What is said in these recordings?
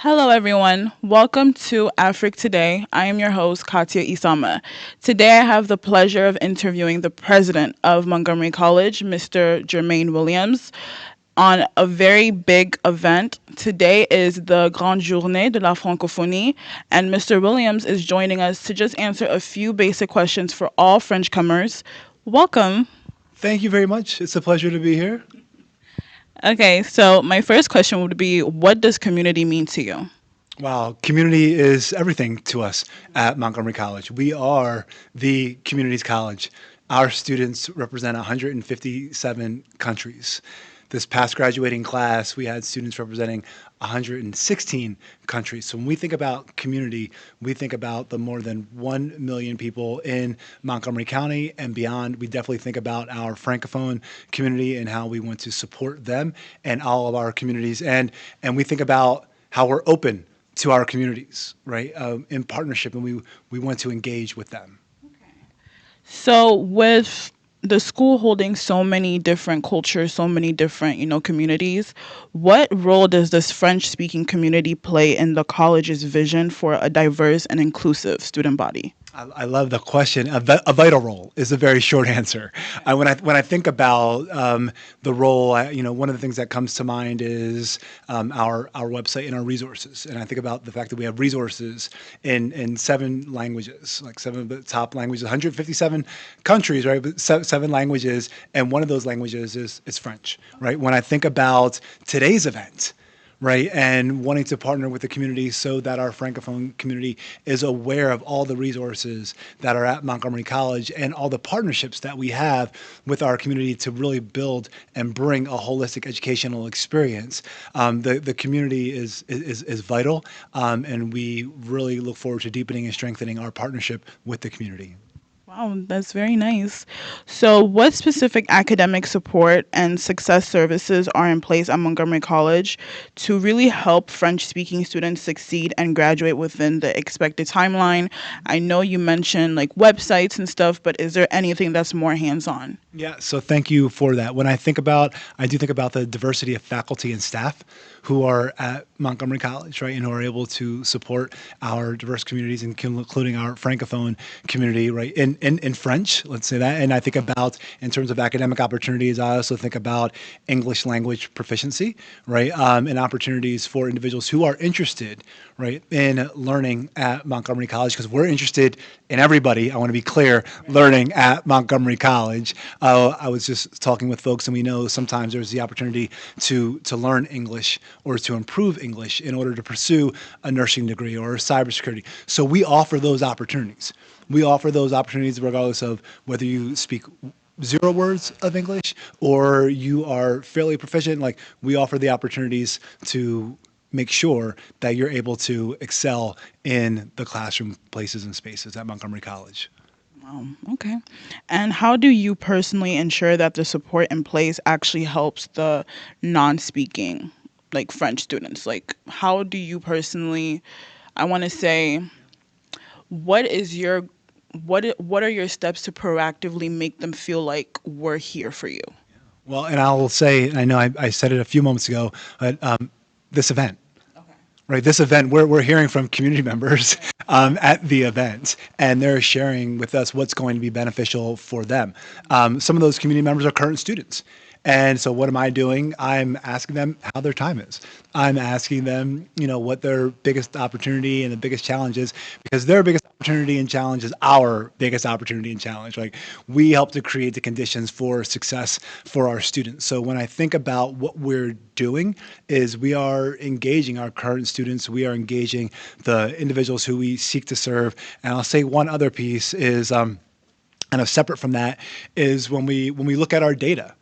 Hello, everyone. Welcome to Africa Today. I am your host, Katia Isama. Today, I have the pleasure of interviewing the president of Montgomery College, Mr. Jermaine Williams, on a very big event. Today is the Grande Journée de la Francophonie, and Mr. Williams is joining us to just answer a few basic questions for all Frenchcomers. Welcome. Thank you very much. It's a pleasure to be here. Okay, so my first question would be, what does community mean to you? Wow, community is everything to us at Montgomery College. We are the community's college. Our students represent 157 countries. This past graduating class, we had students representing 116 countries. So when we think about community, we think about the more than 1 million people in Montgomery County and beyond. We definitely think about our Francophone community and how we want to support them and all of our communities. And we think about how we're open to our communities, right, in partnership, and we want to engage with them. So with the school holding so many different cultures, so many different, communities, what role does this French speaking community play in the college's vision for a diverse and inclusive student body? I love the question. A vital role is a very short answer. When I think about the role, one of the things that comes to mind is our website and our resources. And I think about the fact that we have resources in 7 languages, like 7 of the top languages, 157 countries, right? But 7 languages, and one of those languages is French, right? When I think about today's event, right? And wanting to partner with the community so that our Francophone community is aware of all the resources that are at Montgomery College and all the partnerships that we have with our community to really build and bring a holistic educational experience. The community is vital, and we really look forward to deepening and strengthening our partnership with the community. Wow, that's very nice. So, what specific academic support and success services are in place at Montgomery College to really help French speaking students succeed and graduate within the expected timeline? I know you mentioned like websites and stuff, but is there anything that's more hands on? Yeah, so thank you for that. I do think about the diversity of faculty and staff who are at Montgomery College, right, and who are able to support our diverse communities, including our Francophone community, right, in French, let's say that. And I think about, in terms of academic opportunities, I also think about English language proficiency, right, and opportunities for individuals who are interested, right, in learning at Montgomery College, because we're interested in everybody. I want to be clear, learning at Montgomery College. I was just talking with folks, and we know sometimes there's the opportunity to learn English or to improve English in order to pursue a nursing degree or cybersecurity. So we offer those opportunities. We offer those opportunities regardless of whether you speak 0 words of English or you are fairly proficient. Like, we offer the opportunities to make sure that you're able to excel in the classroom places and spaces at Montgomery College. Okay. And how do you personally ensure that the support in place actually helps the non speaking, like French students? Like, how do you personally, I want to say, what is your what are your steps to proactively make them feel like we're here for you? Well, and I will say, I know I said it a few moments ago, but this event, Okay. right? This event, we're hearing from community members at the event, and they're sharing with us what's going to be beneficial for them. Some of those community members are current students. And so what am I doing? I'm asking them how their time is. I'm asking them, what their biggest opportunity and the biggest challenge is, because their biggest opportunity and challenge is our biggest opportunity and challenge. Like, we help to create the conditions for success for our students. So when I think about what we're doing is we are engaging our current students, we are engaging the individuals who we seek to serve. And I'll say one other piece is kind of separate from that is when we look at our data,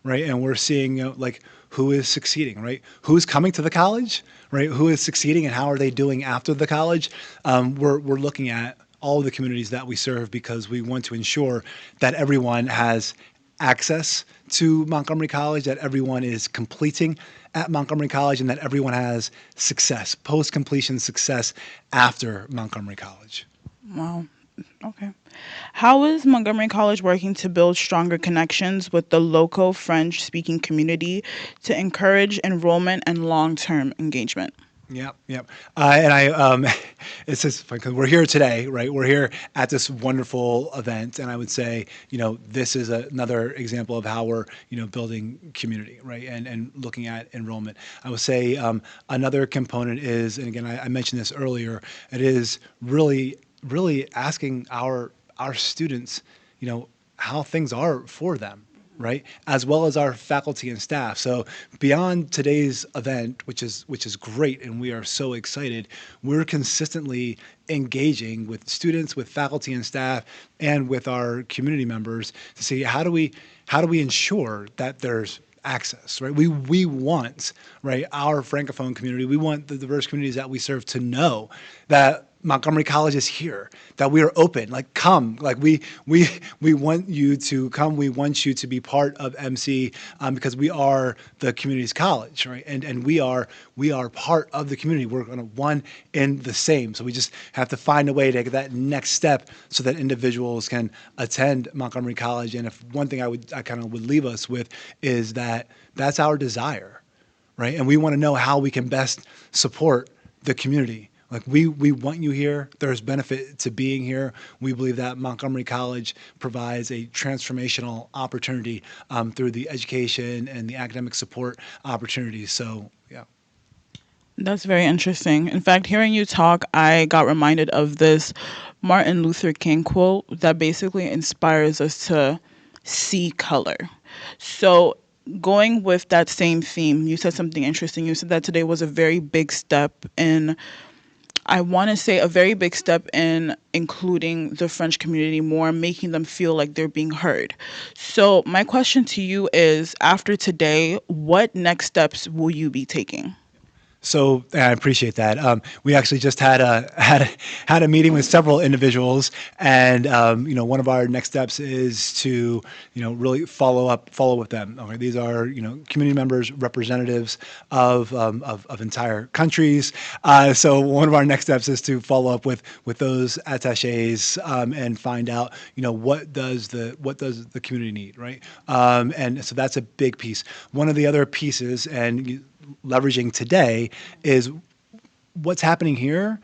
right, and we're seeing, like, who is succeeding, right, who's coming to the college, right, who is succeeding and how are they doing after the college. We're looking at all of the communities that we serve because we want to ensure that everyone has access to Montgomery College, that everyone is completing at Montgomery College, and that everyone has success, post completion success after Montgomery College. Wow. Okay. How is Montgomery College working to build stronger connections with the local French speaking community to encourage enrollment and long term engagement? Yep, yep. And it's just fun because we're here today, right? We're here at this wonderful event, and I would say, this is another example of how we're, building community, right? And looking at enrollment. I would say another component is, and again, I mentioned this earlier, it is really asking our students, how things are for them, right? As well as our faculty and staff. So beyond today's event, which is great, and we are so excited, we're consistently engaging with students, with faculty and staff, and with our community members to see how do we ensure that there's access, right? We want, right, our francophone community, we want the diverse communities that we serve to know that Montgomery College is here, that we are open. Like, come, like we want you to come. We want you to be part of MC because we are the community's college, right? And we are part of the community. We're going to one in the same. So we just have to find a way to get that next step so that individuals can attend Montgomery College. And if one thing I kind of would leave us with is that that's our desire, right? And we want to know how we can best support the community. Like we want you here. There's benefit to being here. We believe that Montgomery College provides a transformational opportunity through the education and the academic support opportunities. So, yeah. That's very interesting. In fact, hearing you talk, I got reminded of this Martin Luther King quote that basically inspires us to see color. So, going with that same theme, you said something interesting. You said that today was a very big step in, I want to say, a very big step in including the French community more, making them feel like they're being heard. So, my question to you is, after today, what next steps will you be taking? So I appreciate that. We actually just had a meeting with several individuals, and one of our next steps is to really follow with them. Okay, these are community members, representatives of entire countries. So one of our next steps is to follow up with those attaches and find out what does the community need, right? And so that's a big piece. One of the other pieces, and leveraging today, is what's happening here.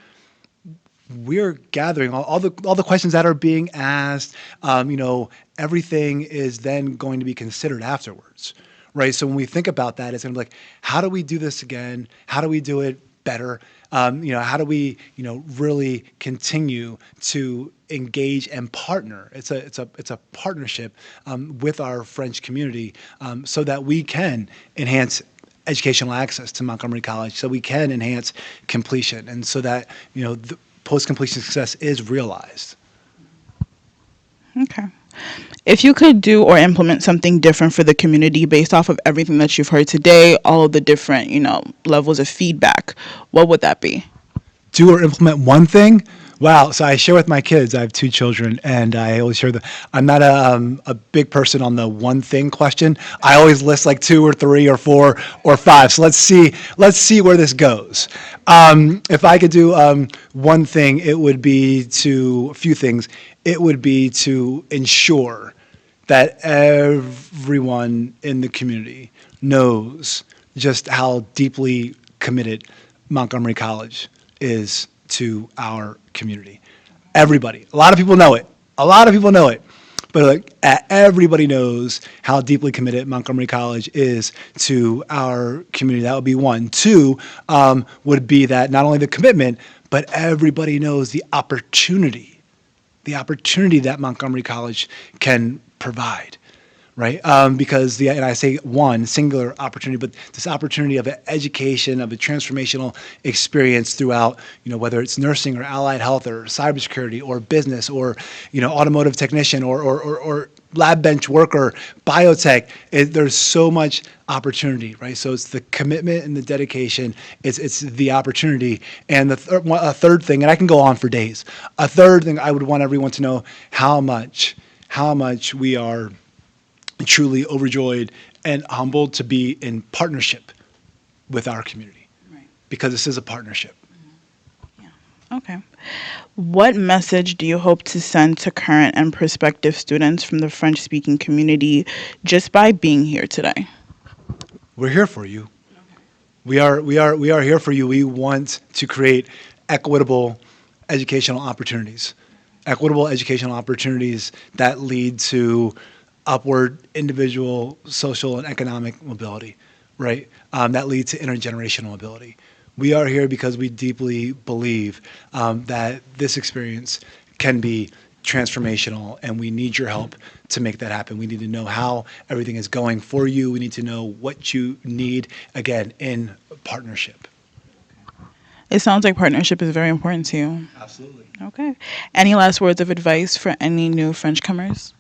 We're gathering all the questions that are being asked. Everything is then going to be considered afterwards, right? So when we think about that, it's going to be like, how do we do this again? How do we do it better? How do we really continue to engage and partner? It's a partnership with our French community so that we can enhance educational access to Montgomery College, so we can enhance completion, and so that the post-completion success is realized. Okay. If you could do or implement something different for the community based off of everything that you've heard today, all of the different, levels of feedback, what would that be? Do or implement one thing. Wow. So I share with my kids. I have two children, and I always share I'm not a big person on the one thing question. I always list like two or three or four or five. So let's see where this goes. If I could do one thing, it would be a few things. It would be to ensure that everyone in the community knows just how deeply committed Montgomery College is to our community. Everybody. A lot of people know it. A lot of people know it. But everybody knows how deeply committed Montgomery College is to our community. That would be one. Two would be that not only the commitment, but everybody knows the opportunity that Montgomery College can provide, right? Because and I say one singular opportunity, but this opportunity of an education, of a transformational experience throughout, whether it's nursing or allied health or cybersecurity or business or, automotive technician or lab bench worker, biotech. There's so much opportunity, right? So it's the commitment and the dedication. It's the opportunity. And a third thing, and I can go on for days. A third thing, I would want everyone to know how much we are truly overjoyed and humbled to be in partnership with our community, Right. because this is a partnership. Yeah. Okay. What message do you hope to send to current and prospective students from the French speaking community just by being here today? We're here for you. We are here for you. We want to create equitable educational opportunities. Equitable educational opportunities that lead to upward individual, social, and economic mobility, right? That lead to intergenerational mobility. We are here because we deeply believe that this experience can be transformational, and we need your help to make that happen. We need to know how everything is going for you. We need to know what you need, again, in partnership. It sounds like partnership is very important to you. Absolutely. Okay. Any last words of advice for any new French comers?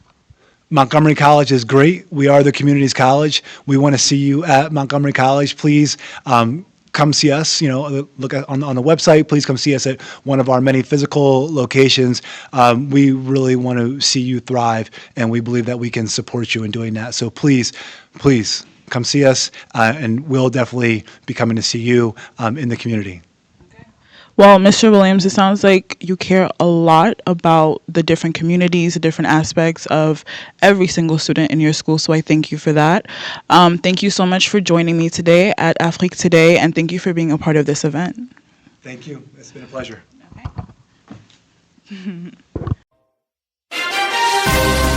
Montgomery College is great. We are the community's college. We want to see you at Montgomery College. Please come see us. Look on the website. Please come see us at one of our many physical locations. We really want to see you thrive, and we believe that we can support you in doing that. So please come see us, and we'll definitely be coming to see you in the community. Well, Mr. Williams, it sounds like you care a lot about the different communities, the different aspects of every single student in your school. So I thank you for that. Thank you so much for joining me today at Afrique Today, and thank you for being a part of this event. Thank you. It's been a pleasure. Okay.